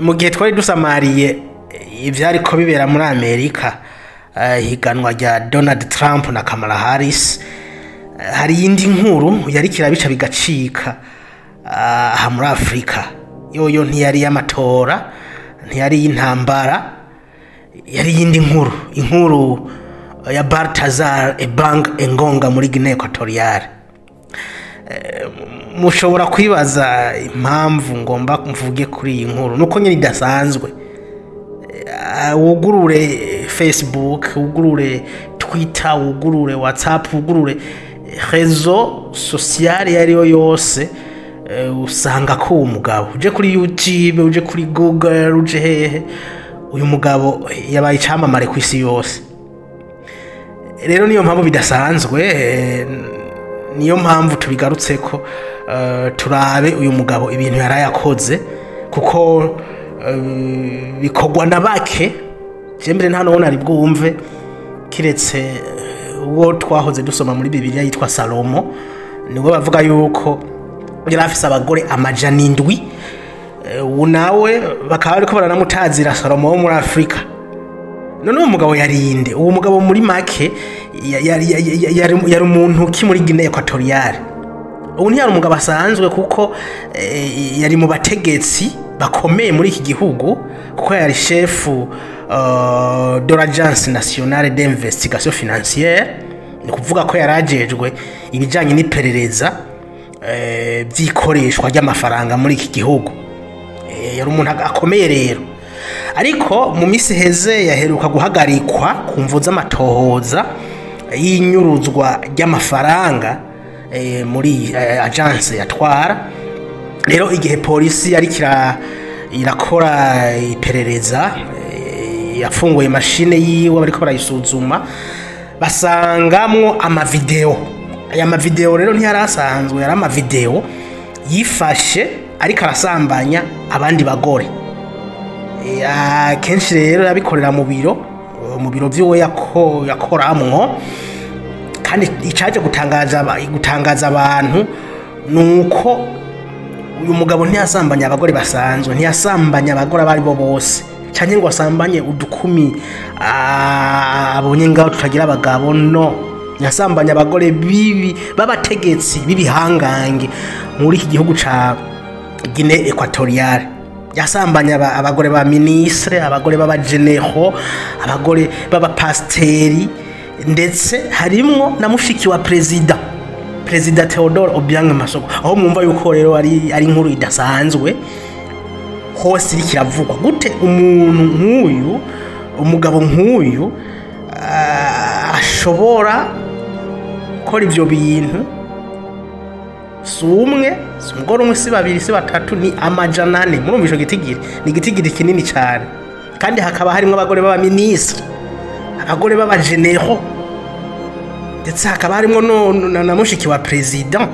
mu gihe twari dusamariye ivyari ko bibera muri Amerika, higanwa rya Donald Trump na Kamala Harris, hari yindi nkuru yari kirabica bigacika aha muri Afrika. Yoyo ntiyari y'amatora, ntiyari y'intambara, yari yindi inkuru ya Baltazar Ebang Engonga muri Guinea Equatoriale. Mushobora kwibaza impamvu ngomba mvuge kuri iyi nkuru, nuko nyine idasanzwe. Wugurure Facebook, wugurure Twitter, wugurure WhatsApp, wugurure réseau social yariyo yose, usanga ko umugabo uje kuri YouTube, uje kuri Google, uje hehe, uyu mugabo yabaye icamamare ku isi yose. Rero niyo mpamvu bidasanzwe, niyo mpamvu tubigarutse ko turabe uyu mugabo ibintu yarayakoze, kuko bikogwa na bake. Jembere nta none ari bwumve kiretse uwo twahoze dusoma muri Bibiliya yitwa Salomo, niwe bavuga yuko yari afise abagore amajana 7. Nawe bakaba ariko baranamutazira Salomo wo muri Afrika. None uwo mugabo yarinde, uwo mugabo muri make yari umuntu ki muri Guinea Equatoriale. Ubu ntiyari umugabo asanzwe, kuko yari mu bategetsi bakomeye muri iki gihugu, kuko yari chef de l'Agence nationale d'investigation financière, ni kuvuga ko yarajejwe ibijanye n'iperereza by'ikoreshwa ry'amafaranga muri iki gihugu. Yari umuntu akomeye rero. Ariko mu misi heze yaheruka guhagarikwa ku mvu z'amatohoza y'inyuruzwa ry'amafaranga muri agence yatwara. Rero igihe polisi yari irakora iperereza, yafunguye mashine yiwe bariko barayisuzuma, basangamwo amavideo. Aya mavideo rero ntiyarasanzwe, yari amavideo yifashe ariko arasambanya abandi bagore. Kenshi rero yabikorera mu biro by'uwo yakoramwo. Kandi icaje gutangaza abantu nuko uyu mugabo ntiyasambanya abagore basanzwe, ntiyasambanya abagore abari bo bose, cyane ngo asambanye udukumi abonye ngaho tutagira abagabo. No, yasambanya abagore bibi babategetsi bibihangange muri iki gihugu ca Guinea Equatoriale. Yasambanya abagore ba ministre, abagore baba general, abagore baba pasteri, ndetse harimwo na mushiki wa President Theodore Obiang Masoko. Aho mwumva yuko rero ari inkuru idasanzwe, hose ikiravugwa gute umuntu nk'uyu, umugabo nk'uyu ashobora gukora ivyo bintu. Sumwe, umugore umwe, si babiri, si batatu, ni amajana 4. Murumva ico gitigiri, ni gitigiri kinini cyane. Kandi hakaba harimo abagore baba ministre, abagore baba general, ndetse hakaba harimo na mushiki wa president.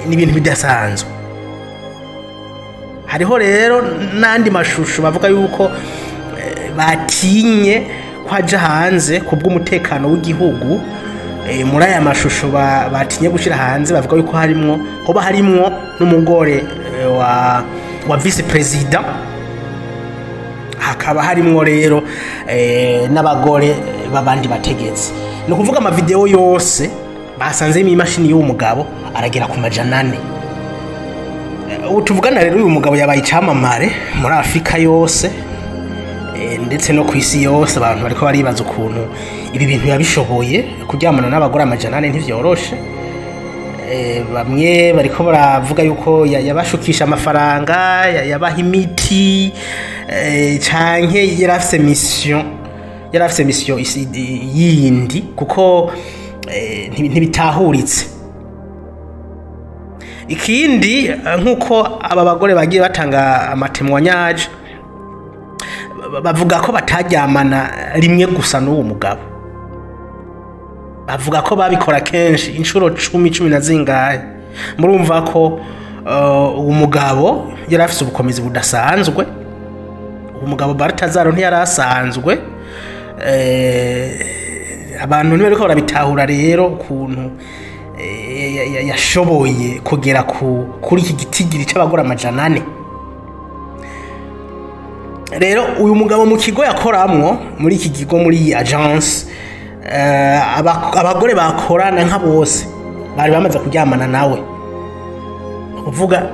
Ni ibintu bidasanzwe. Hariho rero nandi mashusho bavuga yuko batinye kwaja hanze kubw'umutekano w'igihugu. Muri aya mashusho batinye gushira hanze, bavuga yuko harimwo n'umugore wa vice president, hakaba harimwo rero n'abagore babandi bategetsi. No kuvuga ama video yose basanze imashini y'uwo mugabo aragera ku majana 4. Utuvugana rero uyu mugabo yabaye icamamare muri Afrika yose, ndetse no ku isi yose. Abantu bariko baribaza ukuntu ibi bintu yabishoboye kuryamana n'abagore amajana 4 ntivyoroshe. Bamwe bariko baravuga yuko yabashukisha amafaranga, yabaha imiti, canke yarafise mission yindi, kuko ntibitahuritse. Ikindi, nkuko aba bagore bagiye batanga amatemwanyaje, bavuga ko batajyamana rimwe gusa n'uwo mugabo. Bavuga ko babikora kenshi, inshuro 10 na zingahe. Murumva ko umugabo yari afise ubukomezi budasanzwe. Umugabo Baltazar ntiyarasanzwe. Abantu nibariko barabitahura rero ukuntu yashoboye kugera kuri iki gitigiri c'abagore 400. Rero uyu mugabo mu kigo yakoramwo muri iki kigo muri iyi agence abagore bakorana nka bose bari bamaze kuryamana nawe, uvuga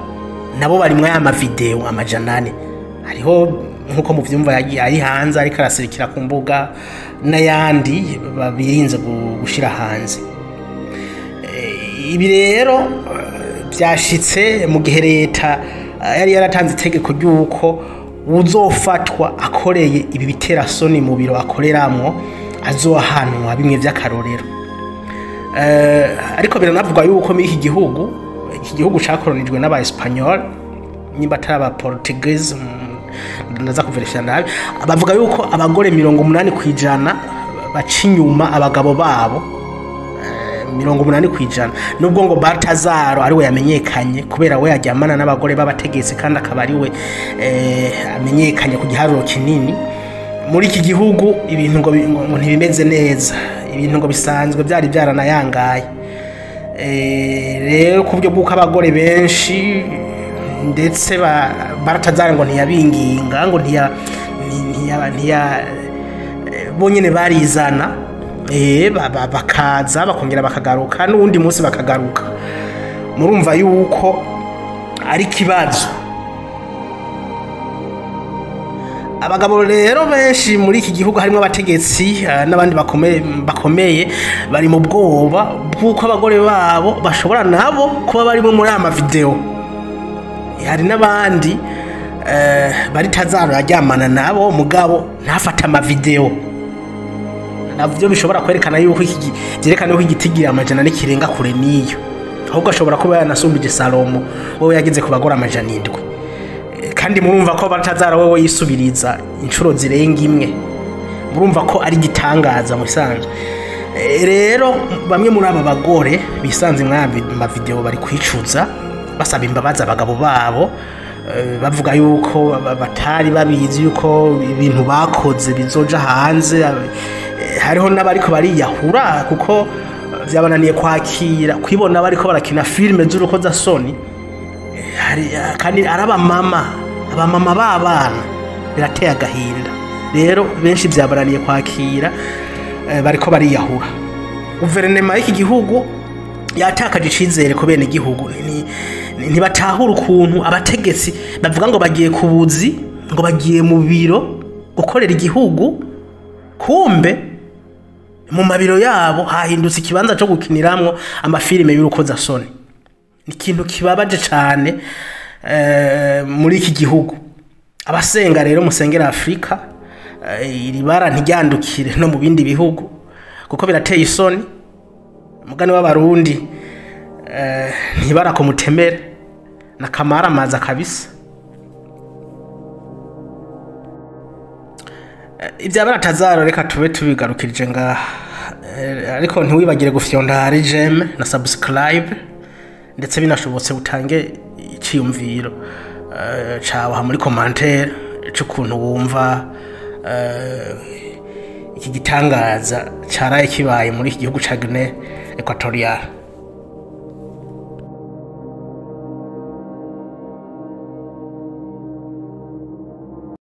nabo bari mwa ya video 400. Hariho nkuko muvyumva ari hanze ariko arasirikira ku mbuga n'ayandi babirinze gushira hanze. Ibi rero byashitse mu gihe leta yari yaratanze itegeko ry'uko uzofatwa akoreye ibi biterasoni mu biro akoreramwo azohanwa bimwe by'akarorero. Ariko biranavuga yuko muri iki gihugu cakolonijwe n'aba Espanyol nimba atari aba Portuguese, ndaza kuverifya nabi, bavuga yuko abagore 80% baca inyuma abagabo babo 80%. Nubwo ngo Baltazar ari we yamenyekanye kubera we yajyamana n'abagore b'abategetsi kandi akaba ari we amenyekanye ku giharuro kinini muri iki gihugu. Ibintu ngo ntibimeze neza, ibintu ngo bisanzwe byari byaranayangaye. Rero kubyo bw'uko abagore benshi ndetse Baltazar ngo ntiyabinginga ngo bonyene barizana bakaza bakongera bakagaruka n'undi munsi bakagaruka. Murumva yuko ari kibazo. Abagabo rero benshi muri iki gihugu harimo abategetsi n'abandi bakomeye bari mu bwoba bw'uko abagore babo bashobora nabo kuba bari muri ama video. Hari n'abandi Baltazar yajyamana nabo mugabo ntafata ama video, navyo bishobora kwerekana yuko byerekana yuko igitigira 100 n'ikirenga kure niyo, ahubwo ashobora kuba yanasumbije Salomo wowe yageze ku bagora 700. Kandi murumva ko Baltazar wowe yisubiriza inshuro zirenga imwe, murumva ko ari gitangaza musanzwe. Rero bamwe muri aba bagore bisanze mu video bari kwicuza basaba imbabazi abagabo babo, bavuga yuko batari babizi yuko ibintu bakoze bizoja hanze. Hariho n'abariko bariyahura kuko byabananiye kwibona bariko barakina filme z'urukozasoni. Kandi araba abamama b'abana birateye agahinda. Rero benshi byabananiye kwakira, bariko bariyahura. Guverinoma y'iki gihugu yatakaje icizere ko bene igihugu ntibatahura ukuntu abategetsi bavuga ngo bagiye kubuzi, ngo bagiye mu biro gukorera igihugu, kumbe mu mabiro yabo hahindutse ikibanza cyo gukiniramwo amafilime y'urukozasoni. Ni ikintu kibabaje cyane muri iki gihugu. Abasenga rero musengera Afrika, iri bara ntiryandukire no mu bindi bihugu kuko birateye isoni. Mugani w'abarundi ntibara kumutemere na akamaramaza kabisa. Ivyabaratazaro reka tube tubigarukirije nga, ariko ntiwibagire gufyonda hari j'aime na subscribe, ndetse binashobotse utange iciyumviro cawe muri commentaire c'ukuntu wumva iki gitangaza caraye kibaye muri iki gihugu ca Guinée Equatoriale.